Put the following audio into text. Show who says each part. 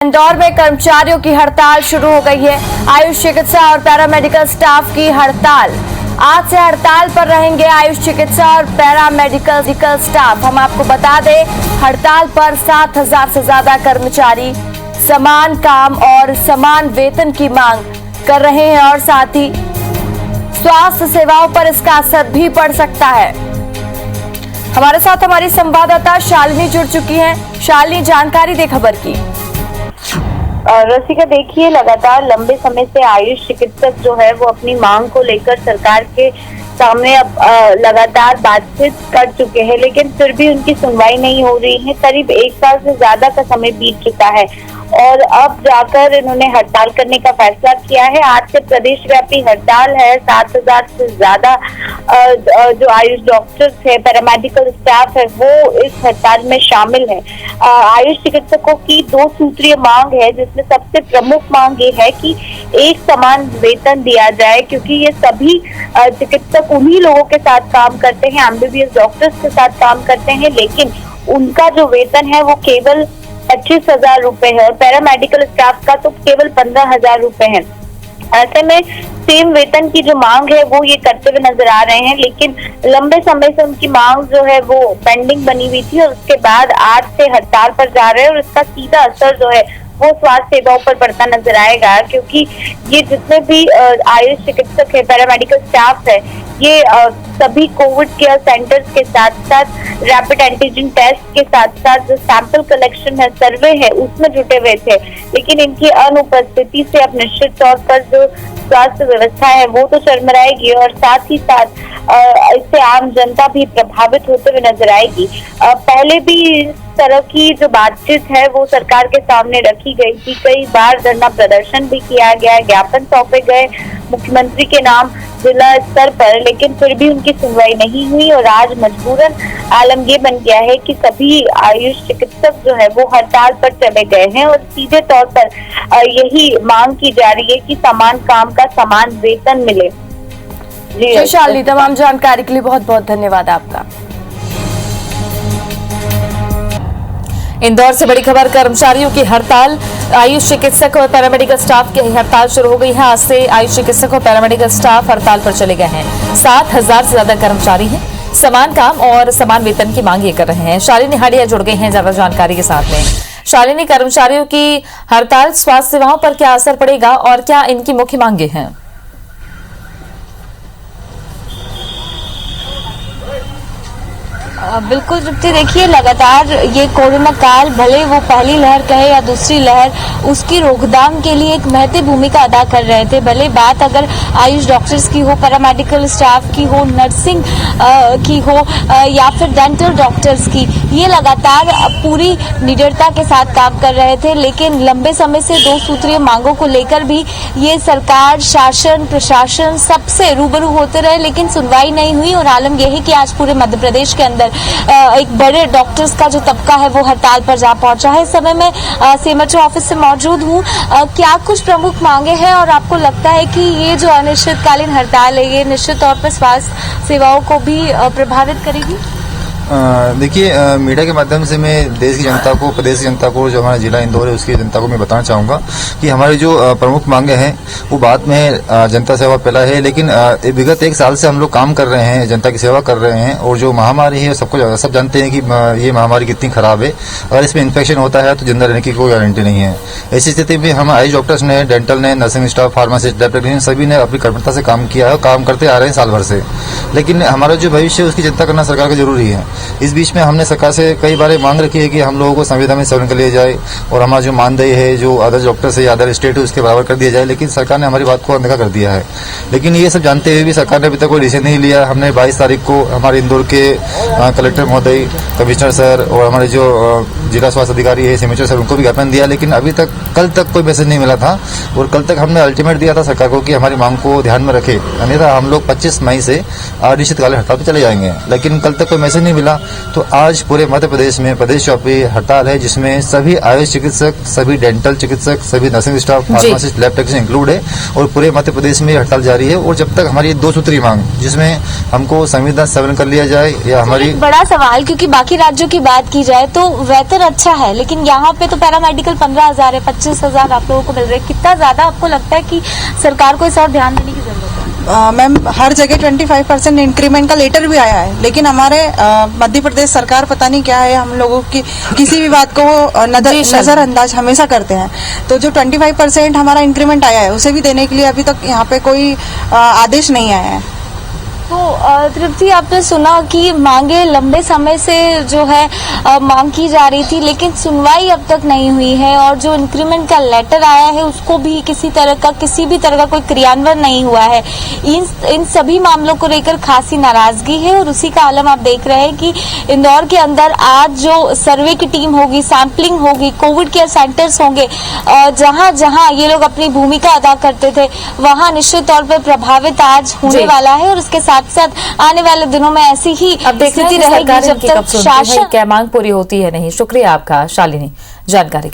Speaker 1: इंदौर में कर्मचारियों की हड़ताल शुरू हो गई है। आयुष चिकित्सा और पैरामेडिकल स्टाफ की हड़ताल। आज से हड़ताल पर रहेंगे आयुष चिकित्सा और पैरामेडिकल स्टाफ। हम आपको बता दें, हड़ताल पर 7,000 से ज्यादा कर्मचारी समान काम और समान वेतन की मांग कर रहे हैं और साथ ही स्वास्थ्य सेवाओं पर इसका असर भी पड़ सकता है। हमारे साथ हमारी संवाददाता शालिनी जुड़ चुकी हैं। शालिनी, जानकारी दे खबर की।
Speaker 2: रसिका, देखिए, लगातार लंबे समय से आयुष चिकित्सक जो है वो अपनी मांग को लेकर सरकार के सामने अब लगातार बातचीत कर चुके हैं, लेकिन फिर भी उनकी सुनवाई नहीं हो रही है। करीब 1 साल से ज्यादा का समय बीत चुका है और अब जाकर इन्होंने हड़ताल करने का फैसला किया है। आज से प्रदेश व्यापी हड़ताल है। 7,000 से ज्यादा जो आयुष डॉक्टर्स है, पैरामेडिकल स्टाफ है, वो इस हड़ताल में शामिल है। आयुष चिकित्सकों की 2 सूत्रीय मांग है, जिसमें सबसे प्रमुख मांग ये है कि एक समान वेतन दिया जाए, क्योंकि ये सभी चिकित्सक उन्हीं लोगों के साथ काम करते हैं, एमबीबीएस डॉक्टर्स के साथ काम करते हैं, लेकिन उनका जो वेतन है वो केवल 25,000 रुपए है और पैरामेडिकल स्टाफ का तो केवल 15,000 रुपए है। ऐसे में सेम वेतन की जो मांग है वो ये करते हुए नजर आ रहे हैं, लेकिन लंबे समय से उनकी मांग जो है वो पेंडिंग बनी हुई थी और उसके बाद आज से हड़ताल पर जा रहे हैं और इसका सीधा असर जो है वो स्वास्थ्य सेवाओं पर पड़ता नजर आएगा, क्योंकि ये जितने भी आयुष चिकित्सक है, पैरामेडिकल स्टाफ है, ये सभी कोविड केयर सेंटर्स के साथ साथ रैपिड एंटीजन टेस्ट के साथ साथ जो सैंपल कलेक्शन है, सर्वे है, उसमें जुटे हुए थे। लेकिन इनकी अनुपस्थिति से अब निश्चित तौर पर जो स्वास्थ्य व्यवस्था है वो तो चरमराएगी और साथ ही साथ इससे आम जनता भी प्रभावित होते हुए नजर आएगी। पहले भी इस तरह की जो बातचीत है वो सरकार के सामने रखी गई थी। कई बार धरना प्रदर्शन भी किया गया, ज्ञापन सौंपे गए मुख्यमंत्री के नाम जिला स्तर पर, लेकिन फिर भी उनकी सुनवाई नहीं हुई और आज मजबूरन आलम ये बन गया है कि सभी आयुष चिकित्सक जो है वो हड़ताल पर चले गए हैं और सीधे तौर पर यही मांग की जा रही है कि समान काम का समान वेतन मिले।
Speaker 1: जी शालिनी, तमाम जानकारी के लिए बहुत बहुत धन्यवाद आपका। इंदौर से बड़ी खबर, कर्मचारियों की हड़ताल। आयुष चिकित्सक और पैरामेडिकल स्टाफ की हड़ताल शुरू हो गई है। आज से आयुष चिकित्सक और पैरामेडिकल स्टाफ हड़ताल पर चले गए हैं। 7,000 से ज्यादा कर्मचारी हैं, समान काम और समान वेतन की मांग ये कर रहे हैं। शालिनी हाडिया जुड़ गई हैं ज्यादा जानकारी के साथ में। शालिनी, कर्मचारियों की हड़ताल स्वास्थ्य सेवाओं पर क्या असर पड़ेगा और क्या इनकी मुख्य मांगे हैं?
Speaker 3: बिल्कुल तृप्ति, देखिए, लगातार ये कोरोना काल, भले वो पहली लहर कहे या दूसरी लहर, उसकी रोकथाम के लिए एक महत्वपूर्ण भूमिका अदा कर रहे थे। भले बात अगर आयुष डॉक्टर्स की हो, पैरामेडिकल स्टाफ की हो, नर्सिंग की हो या फिर डेंटल डॉक्टर्स की, ये लगातार पूरी निडरता के साथ काम कर रहे थे। लेकिन लंबे समय से 2 सूत्रीय मांगों को लेकर भी ये सरकार, शासन, प्रशासन सबसे रूबरू होते रहे, लेकिन सुनवाई नहीं हुई और आलम यही कि आज पूरे मध्य प्रदेश के अंदर एक बड़े डॉक्टर्स का जो तबका है वो हड़ताल पर जा पहुंचा है। इस समय मैं सीएमएचओ ऑफिस से मौजूद हूं। क्या कुछ प्रमुख मांगे हैं और आपको लगता है कि ये जो अनिश्चितकालीन हड़ताल है ये निश्चित तौर पर स्वास्थ्य सेवाओं को भी प्रभावित करेगी?
Speaker 4: देखिए, मीडिया के माध्यम से मैं देश की जनता को, प्रदेश की जनता को, जो हमारा जिला इंदौर है उसकी जनता को मैं बताना चाहूँगा कि हमारी जो प्रमुख मांगे हैं वो बाद में जनता सेवा पहला है। लेकिन विगत 1 साल से हम लोग काम कर रहे हैं, जनता की सेवा कर रहे हैं और जो महामारी है सबको सब जानते हैं कि ये महामारी कितनी खराब है। अगर इसमें इन्फेक्शन होता है तो जिंदा रहने की कोई गारंटी नहीं है। ऐसी स्थिति में हम आयुष डॉक्टर्स ने, डेंटल ने, nursing staff, pharmacist, lab technician सभी ने अपनी कर्मठता से काम किया है और काम करते आ रहे हैं साल भर से। लेकिन हमारा जो भविष्य है उसकी चिंता करना सरकार का जरूरी है। इस बीच में हमने सरकार से कई बार मांग रखी है कि हम लोगों को संविदा में सवर्ण कर लिया जाए और हमारा जो मानदेय है, जो अदर डॉक्टर से या अदर स्टेट है, उसके बराबर कर दिया जाए। लेकिन सरकार ने हमारी बात को अनदेखा कर दिया है। लेकिन ये सब जानते हुए भी सरकार ने अभी तक कोई डिसीजन नहीं लिया। हमने 22 तारीख को हमारे इंदौर के कलेक्टर महोदय, कमिश्नर सर और हमारे जो जिला स्वास्थ्य अधिकारी है, सीएमएचओ सर, उनको भी ज्ञापन दिया, लेकिन अभी तक कल तक कोई मैसेज नहीं मिला था। और कल तक हमने अल्टीमेट दिया था सरकार को कि हमारी मांग को ध्यान में रखे, अन्यथा हम लोग 25 मई से अनिश्चितकालीन हड़ताल पर चले जाएंगे। लेकिन कल तक कोई मैसेज नहीं मिला। मिला। तो आज पूरे मध्य प्रदेश में प्रदेश व्यापी हड़ताल है, जिसमें सभी आयुष चिकित्सक, सभी डेंटल चिकित्सक, सभी nursing staff, pharmacist, lab technician include है और पूरे मध्य प्रदेश में हड़ताल जारी है। और जब तक हमारी 2 सूत्री मांग, जिसमें हमको संविधान सवर्ण कर लिया जाए या हमारी
Speaker 3: एक बड़ा सवाल, क्योंकि बाकी राज्यों की बात की जाए तो वेतन अच्छा है, लेकिन यहाँ पे तो पैरामेडिकल 15,000 है, 25,000 आप लोगों को मिल रहे हैं। कितना ज्यादा आपको लगता है कि सरकार को इस और ध्यान देने की जरूरत है?
Speaker 5: मैम, हर जगह 25% इंक्रीमेंट का लेटर भी आया है, लेकिन हमारे मध्य प्रदेश सरकार पता नहीं क्या है, हम लोगों की किसी भी बात को नजरअंदाज हमेशा करते हैं। तो जो 25% हमारा इंक्रीमेंट आया है, उसे भी देने के लिए अभी तक यहाँ पे कोई आदेश नहीं आया है।
Speaker 3: तो तृप्ति, आपने सुना कि मांगे लंबे समय से जो है मांग की जा रही थी, लेकिन सुनवाई अब तक नहीं हुई है और जो इंक्रीमेंट का लेटर आया है उसको भी किसी भी तरह का कोई क्रियान्वयन नहीं हुआ है। इन सभी मामलों को लेकर खासी नाराजगी है और उसी का आलम आप देख रहे हैं कि इंदौर के अंदर आज जो सर्वे की टीम होगी, सैंपलिंग होगी, कोविड केयर सेंटर्स होंगे, जहां जहां ये लोग अपनी भूमिका अदा करते थे, वहां निश्चित तौर पर प्रभावित आज होने वाला है। और उसके साथ आने वाले दिनों में ऐसी ही स्थिति रहेगी जब तक शासन
Speaker 1: क्या मांग पूरी होती है नहीं। शुक्रिया आपका शालिनी जानकारी के